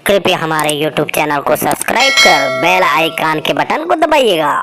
कृपया हमारे YouTube channel को सब्सक्राइब कर बेल आइकन के बटन को दबाइएगा।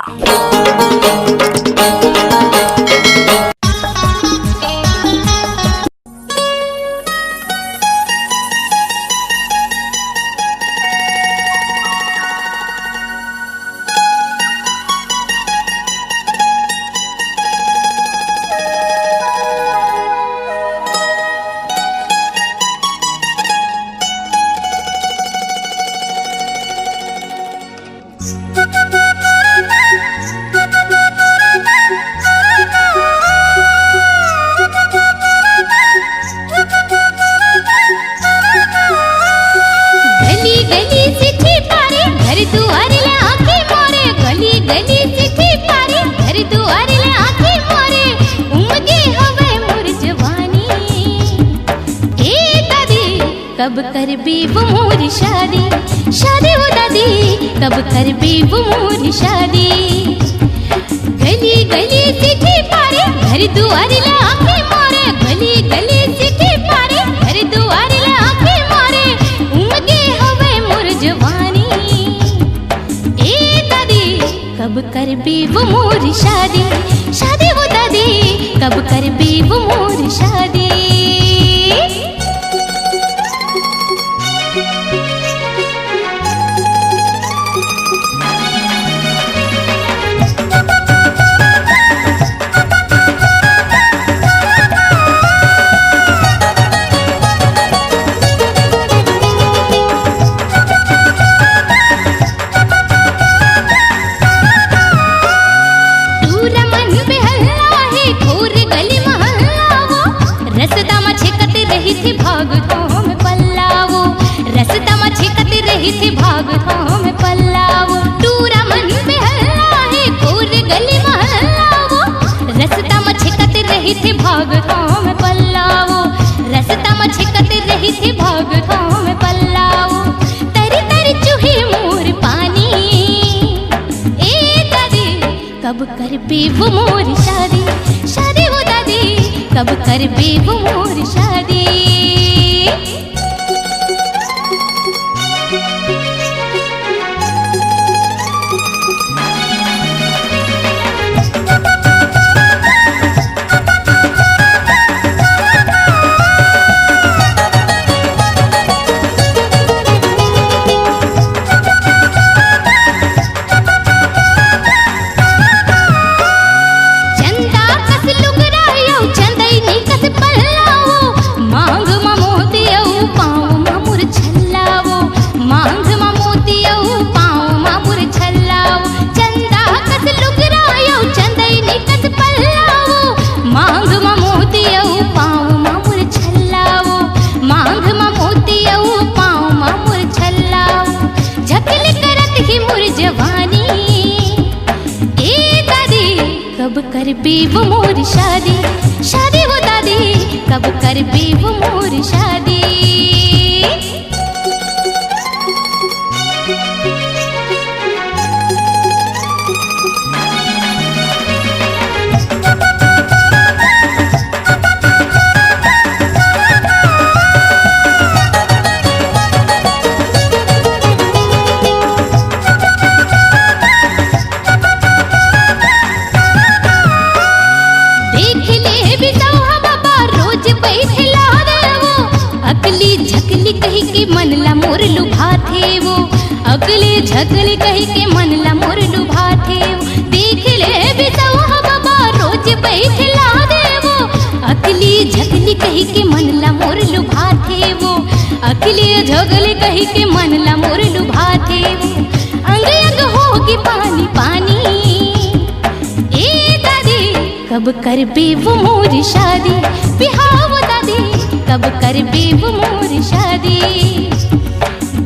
कब करबी वो मोरी शादी, शादी हो दादी, कब करबी वो मोरी शादी। गली गली चिट्ठी पारे घर दुआरे ला आंखें मारे, गली गली चिट्ठी पारे घर दुआरे ला आंखें मारे। उमगे हवे मोर जवानी, ए दादी कब करबी वो मोरी शादी, शादी हो दादी, कब करबी वो मोरी शादी। कब करबी वो मोरी शादी, शादी हो दादी, कब करबी वो मोरी शादी। कब करबी वो मोरी शादी, शादी हो दादी, कब करबी वो मोरी शादी। कही के मन ला मोर लुभा थे वो, अगले झगले कही के मन ला मोर लुभा थे वो। देख ले बिसवा बाबा रोज बैठला दे वो, अगली झगली कही के मन ला मोर लुभा थे वो, अगले झगले कही के मन ला मोर लुभा थे वो। अंग अंग होगी पानी पानी, ए दादी कब करबी वो मोरी शादी, बिहाव दादी कब करबी वो मोरी शादी।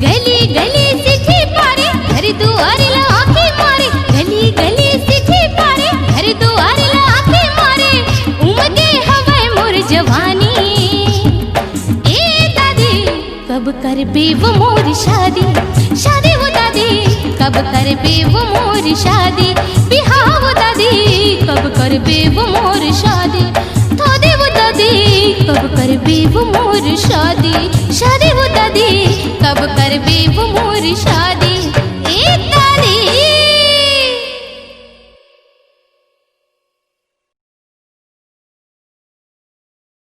गली गली चिट्ठी पारे घर दुआरे ला आंखें मारे, गली गली चिट्ठी पारे घर दुआरे ला आंखें मारे। उमगे हवे मोर जवानी, ए दादी कब करबी वो मोरी शादी, शादी हो दादी, कब करबी वो मोरी शादी। बिहाव दादी कब करबी वो मोरी शादी, दादी वो दादी कब करबी वो मोर शादी, शादी हो दादी कब करबी मोर शादी